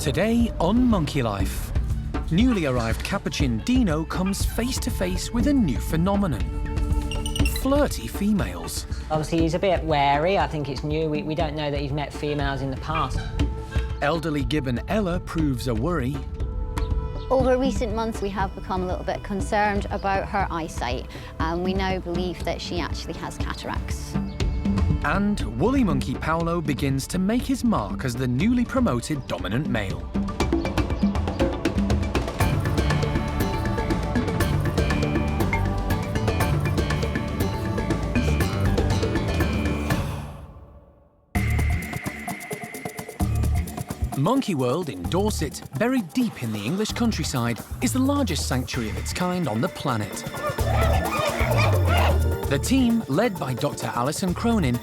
Today on Monkey Life, newly arrived Capuchin Dino comes face to face with a new phenomenon. Flirty females. Obviously, he's a bit wary. I think it's new. We don't know that he's met females in the past. Elderly Gibbon Ella proves a worry. Over recent months, we have become a little bit concerned about her eyesight, and we now believe that she actually has cataracts. And woolly monkey Paulo begins to make his mark as the newly promoted dominant male. Monkey World in Dorset, buried deep in the English countryside, is the largest sanctuary of its kind on the planet. The team, led by Dr. Alison Cronin,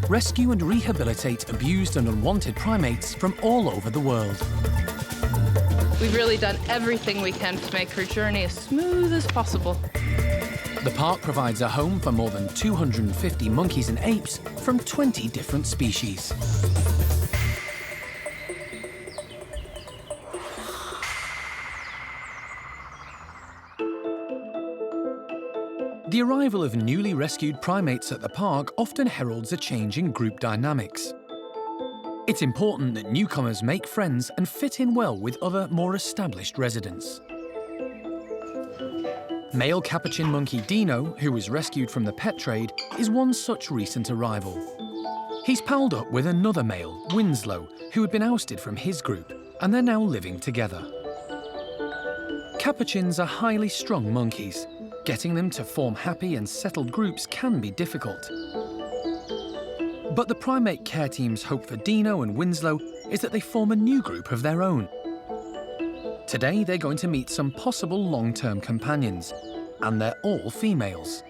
rescue and rehabilitate abused and unwanted primates from all over the world. We've really done everything we can to make her journey as smooth as possible. The park provides a home for more than 250 monkeys and apes from 20 different species. The arrival of newly rescued primates at the park often heralds a change in group dynamics. It's important that newcomers make friends and fit in well with other, more established residents. Male Capuchin monkey Dino, who was rescued from the pet trade, is one such recent arrival. He's palled up with another male, Winslow, who had been ousted from his group, and they're now living together. Capuchins are highly strung monkeys. Getting them to form happy and settled groups can be difficult. But the primate care team's hope for Dino and Winslow is that they form a new group of their own. Today, they're going to meet some possible long-term companions, and they're all females.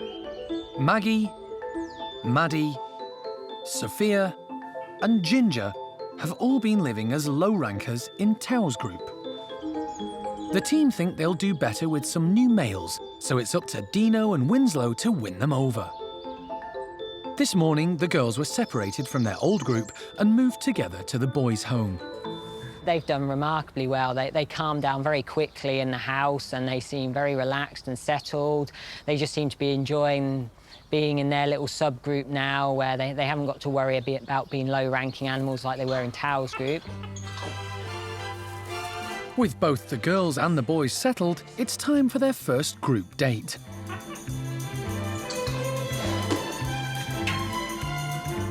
Maggie, Maddie, Sophia, and Ginger have all been living as low-rankers in Tao's group. The team think they'll do better with some new males, so it's up to Dino and Winslow to win them over. This morning, the girls were separated from their old group and moved together to the boys' home. They've done remarkably well. They calmed down very quickly in the house and they seem very relaxed and settled. They just seem to be enjoying being in their little subgroup now where they haven't got to worry a bit about being low-ranking animals like they were in Tao's group. With both the girls and the boys settled, it's time for their first group date.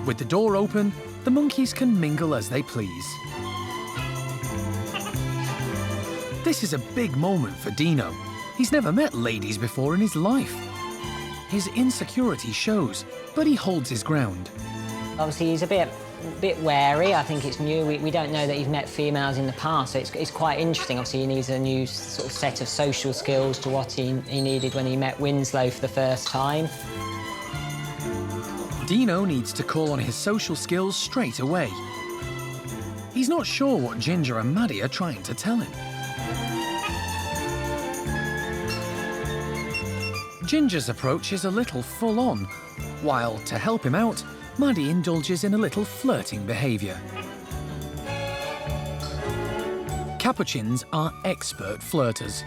With the door open, the monkeys can mingle as they please. This is a big moment for Dino. He's never met ladies before in his life. His insecurity shows, but he holds his ground. Obviously, he's a bit wary. I think it's new. We don't know that he's met females in the past, so it's quite interesting. Obviously, he needs a new sort of set of social skills to what he needed when he met Winslow for the first time. Dino needs to call on his social skills straight away. He's not sure what Ginger and Maddie are trying to tell him. Ginger's approach is a little full-on, while, to help him out, Maddie indulges in a little flirting behaviour. Capuchins are expert flirters.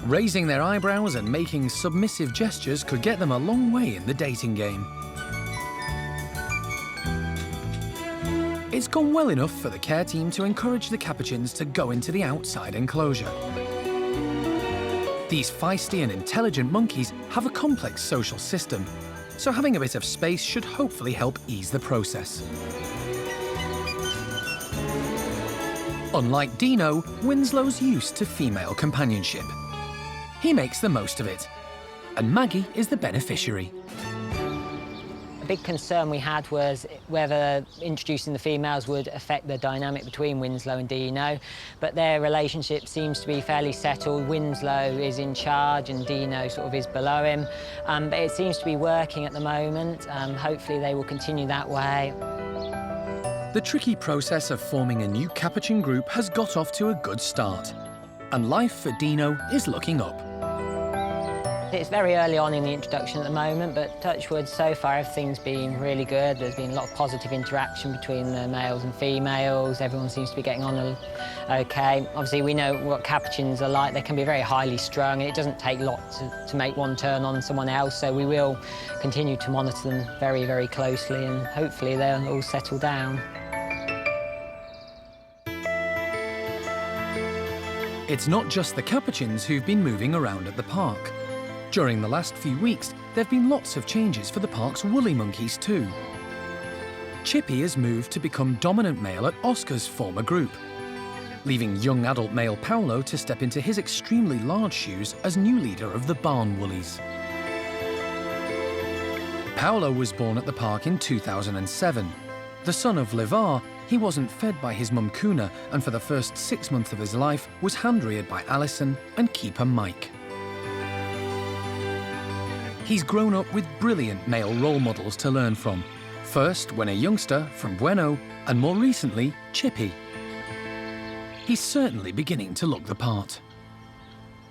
Raising their eyebrows and making submissive gestures could get them a long way in the dating game. It's gone well enough for the care team to encourage the Capuchins to go into the outside enclosure. These feisty and intelligent monkeys have a complex social system, so having a bit of space should hopefully help ease the process. Unlike Dino, Winslow's used to female companionship. He makes the most of it, and Maggie is the beneficiary. A big concern we had was whether introducing the females would affect the dynamic between Winslow and Dino, but their relationship seems to be fairly settled. Winslow is in charge and Dino sort of is below him, but it seems to be working at the moment. Hopefully they will continue that way. The tricky process of forming a new Capuchin group has got off to a good start, and life for Dino is looking up. It's very early on in the introduction at the moment, but touch wood, so far everything's been really good. There's been a lot of positive interaction between the males and females. Everyone seems to be getting on okay. Obviously, we know what capuchins are like. They can be very highly strung, and it doesn't take a lot to make one turn on someone else, so we will continue to monitor them very, very closely, and hopefully they'll all settle down. It's not just the capuchins who've been moving around at the park. During the last few weeks, there have been lots of changes for the park's woolly monkeys too. Chippy has moved to become dominant male at Oscar's former group, leaving young adult male Paulo to step into his extremely large shoes as new leader of the barn Woolies. Paulo was born at the park in 2007. The son of Levar, he wasn't fed by his mum Kuna, and for the first 6 months of his life was hand-reared by Alison and keeper Mike. He's grown up with brilliant male role models to learn from. First, when a youngster, from Bueno, and more recently, Chippy. He's certainly beginning to look the part.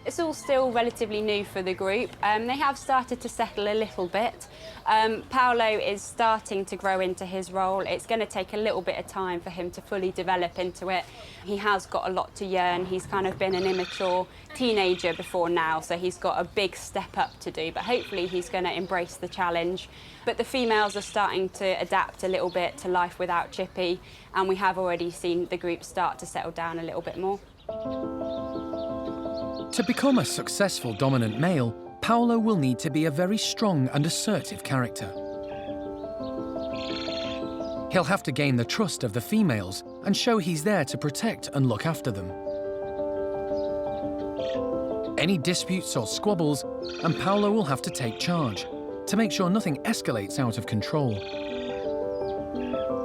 It's all still relatively new for the group. They have started to settle a little bit. Paulo is starting to grow into his role. It's going to take a little bit of time for him to fully develop into it. He has got a lot to learn. He's kind of been an immature teenager before now, so he's got a big step up to do, but hopefully he's going to embrace the challenge. But the females are starting to adapt a little bit to life without Chippy, and we have already seen the group start to settle down a little bit more. To become a successful dominant male, Paulo will need to be a very strong and assertive character. He'll have to gain the trust of the females and show he's there to protect and look after them. Any disputes or squabbles, and Paulo will have to take charge to make sure nothing escalates out of control.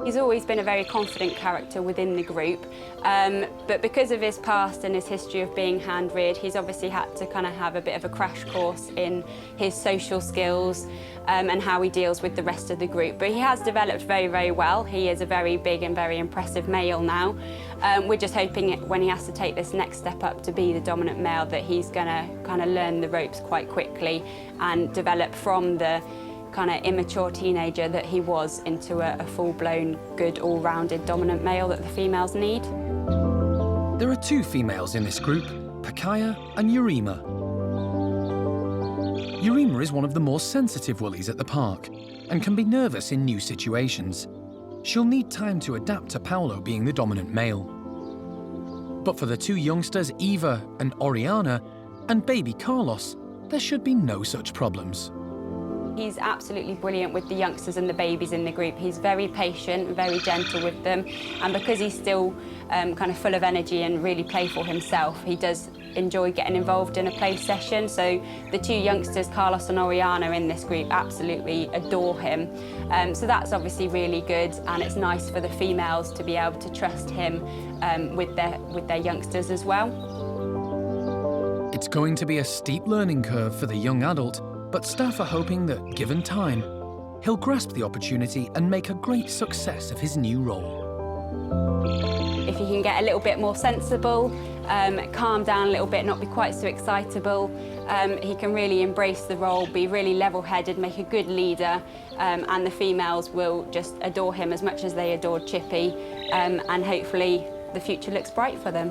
He's always been a very confident character within the group, but because of his past and his history of being hand-reared, he's obviously had to kind of have a bit of a crash course in his social skills and how he deals with the rest of the group. But he has developed very, very well. He is a very big and very impressive male now. We're just hoping when he has to take this next step up to be the dominant male that he's going to kind of learn the ropes quite quickly and develop from the kind of immature teenager that he was into a full-blown, good, all-rounded dominant male that the females need. There are two females in this group, Pakaya and Urema. Urema is one of the more sensitive woolies at the park and can be nervous in new situations. She'll need time to adapt to Paulo being the dominant male. But for the two youngsters, Eva and Oriana, and baby Carlos, there should be no such problems. He's absolutely brilliant with the youngsters and the babies in the group. He's very patient, very gentle with them, and because he's still kind of full of energy and really playful himself, he does enjoy getting involved in a play session. So the two youngsters, Carlos and Oriana, in this group absolutely adore him. So that's obviously really good, and it's nice for the females to be able to trust him with their youngsters as well. It's going to be a steep learning curve for the young adult, but staff are hoping that, given time, he'll grasp the opportunity and make a great success of his new role. If he can get a little bit more sensible, calm down a little bit, not be quite so excitable, he can really embrace the role, be really level-headed, make a good leader, and the females will just adore him as much as they adored Chippy, and hopefully the future looks bright for them.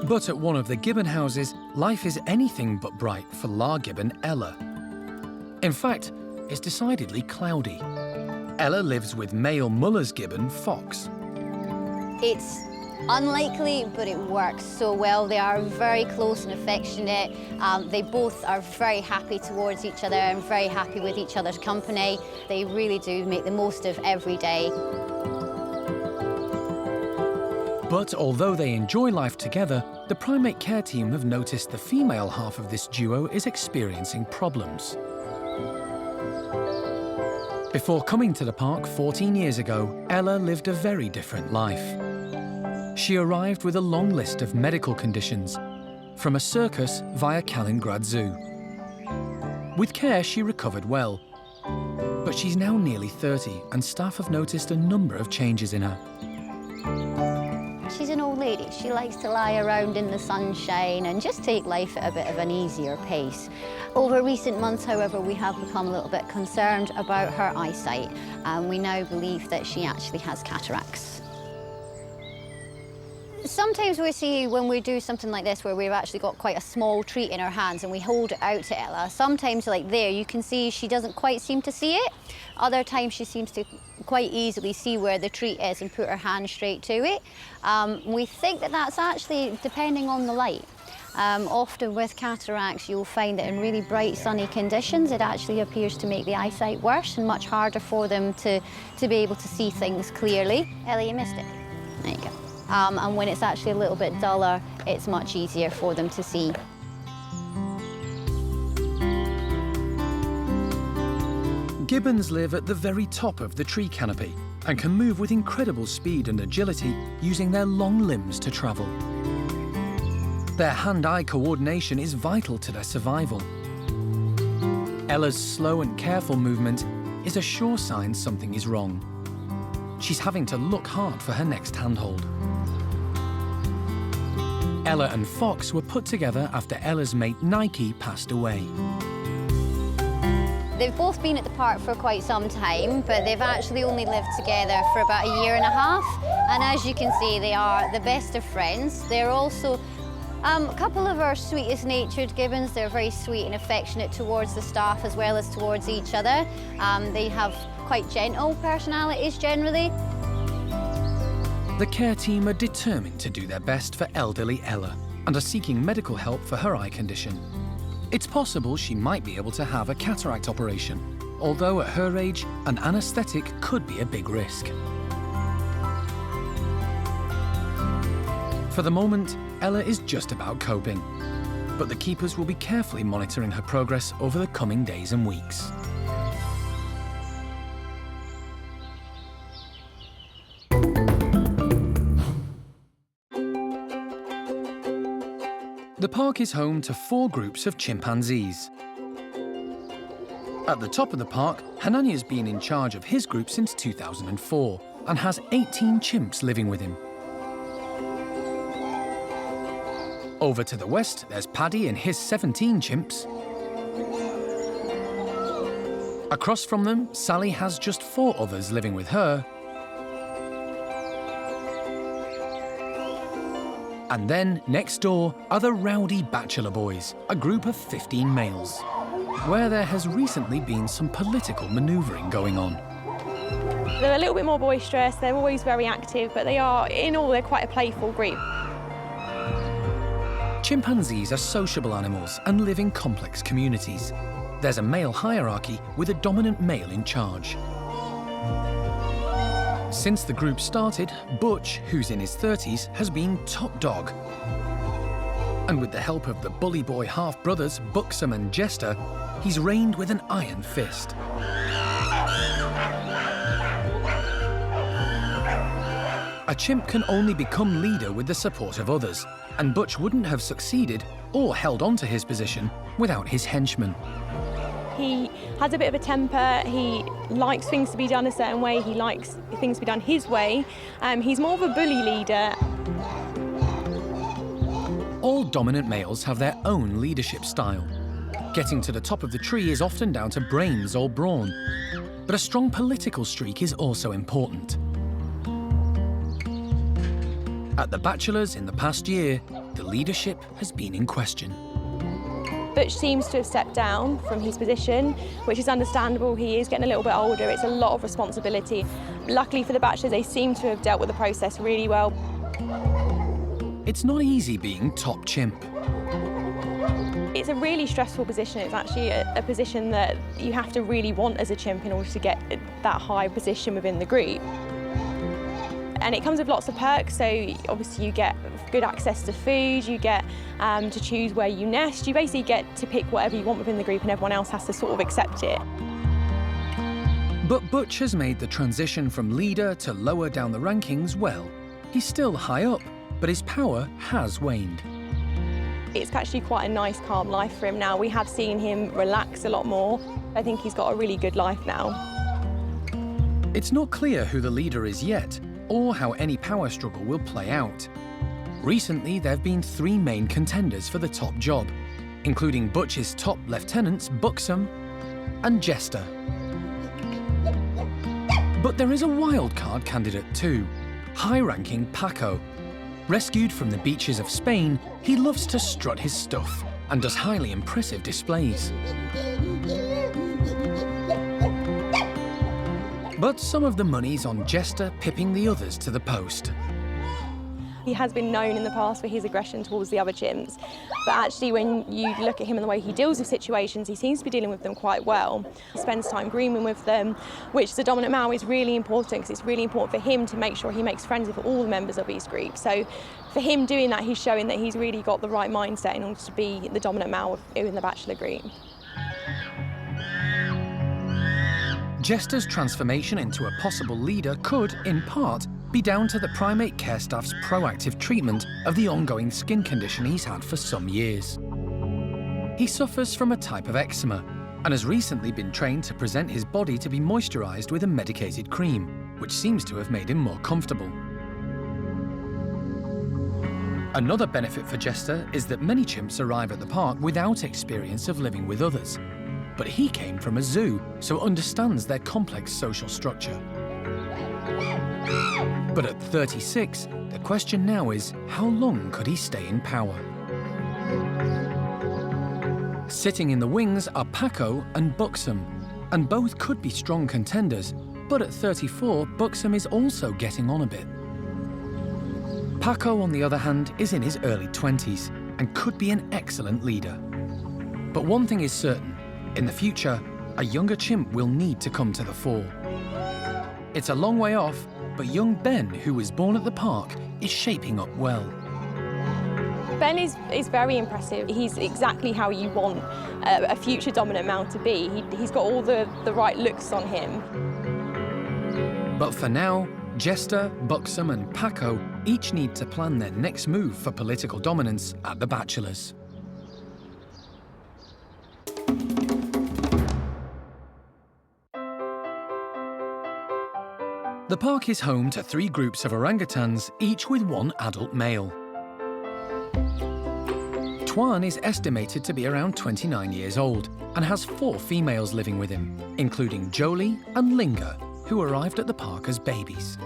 But at one of the Gibbon houses, life is anything but bright for La Gibbon Ella. In fact, it's decidedly cloudy. Ella lives with male Muller's Gibbon Fox. It's unlikely, but it works so well. They are very close and affectionate. They both are very happy towards each other and very happy with each other's company. They really do make the most of every day. But although they enjoy life together, the primate care team have noticed the female half of this duo is experiencing problems. Before coming to the park 14 years ago, Ella lived a very different life. She arrived with a long list of medical conditions, from a circus via Kaliningrad Zoo. With care, she recovered well. But she's now nearly 30, and staff have noticed a number of changes in her. She's an old lady. She likes to lie around in the sunshine and just take life at a bit of an easier pace. Over recent months, however, we have become a little bit concerned about her eyesight, and we now believe that she actually has cataracts. Sometimes we see when we do something like this where we've actually got quite a small treat in our hands and we hold it out to Ella, sometimes like there you can see she doesn't quite seem to see it. Other times she seems to quite easily see where the treat is and put her hand straight to it. We think that that's actually depending on the light. Often with cataracts you'll find that in really bright sunny conditions it actually appears to make the eyesight worse and much harder for them to be able to see things clearly. Ella, you missed it. There you go. And when it's actually a little bit duller, it's much easier for them to see. Gibbons live at the very top of the tree canopy and can move with incredible speed and agility using their long limbs to travel. Their hand-eye coordination is vital to their survival. Ella's slow and careful movement is a sure sign something is wrong. She's having to look hard for her next handhold. Ella and Fox were put together after Ella's mate Nike passed away. They've both been at the park for quite some time, but they've actually only lived together for about a year and a half. And as you can see, they are the best of friends. They're also a couple of our sweetest natured gibbons. They're very sweet and affectionate towards the staff as well as towards each other. They have quite gentle personalities generally. The care team are determined to do their best for elderly Ella and are seeking medical help for her eye condition. It's possible she might be able to have a cataract operation, although at her age, an anaesthetic could be a big risk. For the moment, Ella is just about coping, but the keepers will be carefully monitoring her progress over the coming days and weeks. The park is home to 4 groups of chimpanzees. At the top of the park, Hanania's been in charge of his group since 2004 and has 18 chimps living with him. Over to the west, there's Paddy and his 17 chimps. Across from them, Sally has just 4 others living with her. And then, next door, are the Rowdy Bachelor Boys, a group of 15 males, where there has recently been some political manoeuvring going on. They're a little bit more boisterous, they're always very active, but they are, in all, they're quite a playful group. Chimpanzees are sociable animals and live in complex communities. There's a male hierarchy with a dominant male in charge. Since the group started, Butch, who's in his 30s, has been top dog. And with the help of the bully boy half-brothers, Buxom and Jester, he's reigned with an iron fist. A chimp can only become leader with the support of others, and Butch wouldn't have succeeded or held on to his position without his henchmen. He has a bit of a temper, he likes things to be done a certain way, he likes things to be done his way. He's more of a bully leader. All dominant males have their own leadership style. Getting to the top of the tree is often down to brains or brawn, but a strong political streak is also important. At the Bachelors in the past year, the leadership has been in question. Butch seems to have stepped down from his position, which is understandable. He is getting a little bit older. It's a lot of responsibility. Luckily for the Bachelors, they seem to have dealt with the process really well. It's not easy being top chimp. It's a really stressful position. It's actually a position that you have to really want as a chimp in order to get that high position within the group. And it comes with lots of perks, so obviously you get good access to food, you get to choose where you nest, you basically get to pick whatever you want within the group and everyone else has to sort of accept it. But Butch has made the transition from leader to lower down the rankings well. He's still high up, but his power has waned. It's actually quite a nice, calm life for him now. We have seen him relax a lot more. I think he's got a really good life now. It's not clear who the leader is yet, or how any power struggle will play out. Recently, there have been 3 main contenders for the top job, including Butch's top lieutenants Buxom and Jester. But there is a wildcard candidate too, high-ranking Paco. Rescued from the beaches of Spain, he loves to strut his stuff and does highly impressive displays. But some of the money's on Jester pipping the others to the post. He has been known in the past for his aggression towards the other chimps, but actually when you look at him and the way he deals with situations, he seems to be dealing with them quite well. He spends time grooming with them, which as a dominant male is really important, because it's really important for him to make sure he makes friends with all the members of his group. So for him doing that, he's showing that he's really got the right mindset in order to be the dominant male in the bachelor group. Jester's transformation into a possible leader could, in part, be down to the primate care staff's proactive treatment of the ongoing skin condition he's had for some years. He suffers from a type of eczema and has recently been trained to present his body to be moisturised with a medicated cream, which seems to have made him more comfortable. Another benefit for Jester is that many chimps arrive at the park without experience of living with others. But he came from a zoo, so understands their complex social structure. But at 36, the question now is, how long could he stay in power? Sitting in the wings are Paco and Buxom, and both could be strong contenders, but at 34, Buxom is also getting on a bit. Paco, on the other hand, is in his early 20s and could be an excellent leader. But one thing is certain. In the future, a younger chimp will need to come to the fore. It's a long way off, but young Ben, who was born at the park, is shaping up well. Ben is very impressive. He's exactly how you want a future dominant male to be. He's got all the right looks on him. But for now, Jester, Buxom and Paco each need to plan their next move for political dominance at the Bachelors. The park is home to 3 groups of orangutans, each with 1 adult male. Tuan is estimated to be around 29 years old and has 4 females living with him, including Jolie and Linga, who arrived at the park as babies.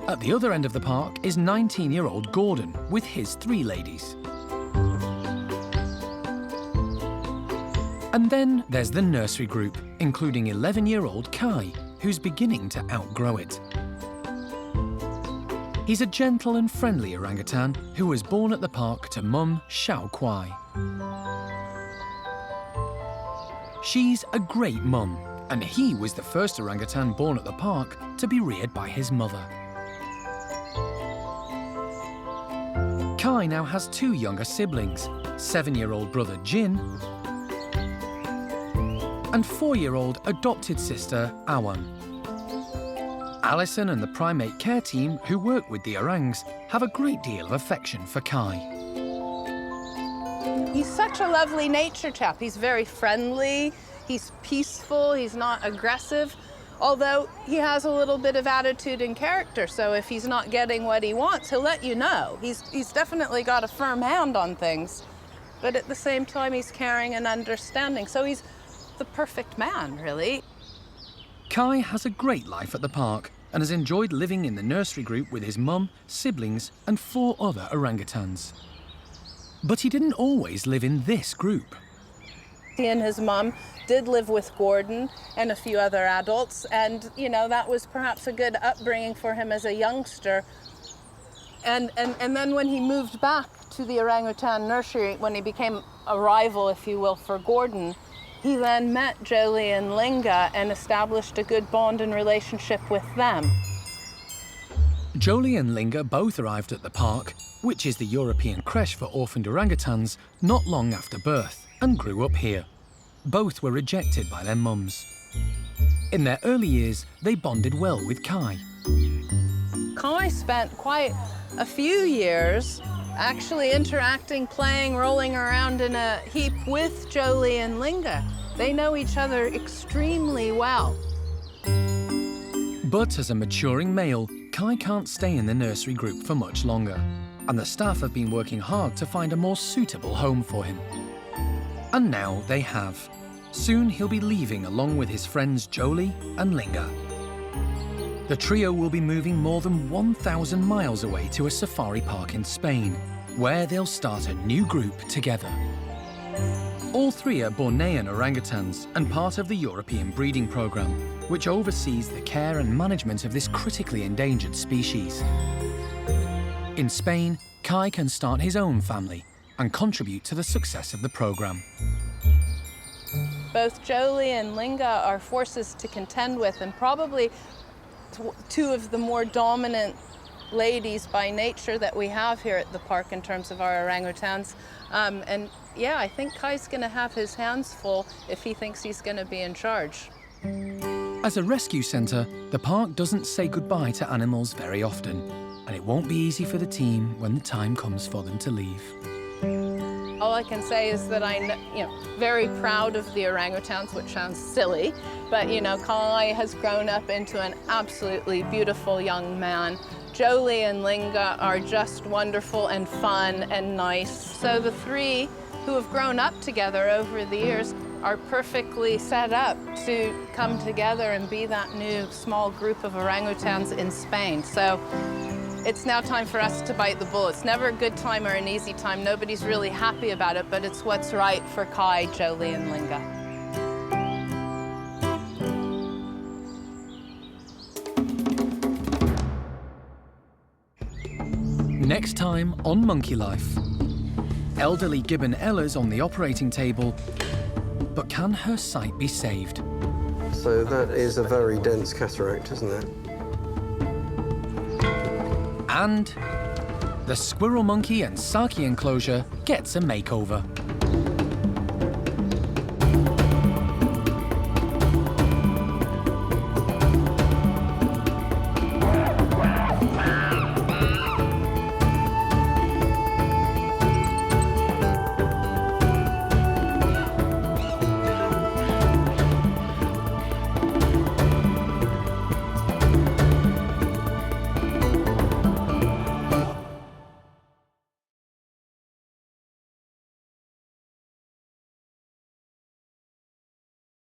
At the other end of the park is 19-year-old Gordon with his 3 ladies. And then there's the nursery group, including 11-year-old Kai, who's beginning to outgrow it. He's a gentle and friendly orangutan who was born at the park to mum Xiao Kuai. She's a great mum, and he was the first orangutan born at the park to be reared by his mother. Kai now has 2 younger siblings, 7-year-old brother Jin and 4-year-old adopted sister Awan. Alison and the primate care team who work with the orangs have a great deal of affection for Kai. He's such a lovely nature chap. He's very friendly, he's peaceful, he's not aggressive, although he has a little bit of attitude and character, so if he's not getting what he wants, he'll let you know. He's definitely got a firm hand on things, but at the same time he's caring and understanding, so he's the perfect man, really. Kai has a great life at the park and has enjoyed living in the nursery group with his mum, siblings and 4 other orangutans. But he didn't always live in this group. He and his mum did live with Gordon and a few other adults, and you know, that was perhaps a good upbringing for him as a youngster. And then when he moved back to the orangutan nursery, when he became a rival, if you will, for Gordon, he then met Jolie and Linga and established a good bond and relationship with them. Jolie and Linga both arrived at the park, which is the European creche for orphaned orangutans, not long after birth, and grew up here. Both were rejected by their mums. In their early years, they bonded well with Kai. Kai spent quite a few years actually interacting, playing, rolling around in a heap with Jolie and Linga. They know each other extremely well. But as a maturing male, Kai can't stay in the nursery group for much longer, and the staff have been working hard to find a more suitable home for him. And now they have. Soon he'll be leaving along with his friends Jolie and Linga. The trio will be moving more than 1,000 miles away to a safari park in Spain, where they'll start a new group together. All three are Bornean orangutans and part of the European breeding program, which oversees the care and management of this critically endangered species. In Spain, Kai can start his own family and contribute to the success of the program. Both Jolie and Linga are forces to contend with, and probably two of the more dominant ladies by nature that we have here at the park in terms of our orangutans. And yeah, I think Kai's going to have his hands full if he thinks he's going to be in charge. As a rescue centre, the park doesn't say goodbye to animals very often, and it won't be easy for the team when the time comes for them to leave. All I can say is that I'm, very proud of the orangutans, which sounds silly, but Kai has grown up into an absolutely beautiful young man. Jolie and Linga are just wonderful and fun and nice. So the three who have grown up together over the years are perfectly set up to come together and be that new small group of orangutans in Spain. So it's now time for us to bite the bullet. It's never a good time or an easy time. Nobody's really happy about it, but it's what's right for Kai, Jolie, and Linga. Next time on Monkey Life. Elderly Gibbon Ella's on the operating table, but can her sight be saved? So that is a very dense cataract, isn't it? And the squirrel monkey and Saki enclosure gets a makeover.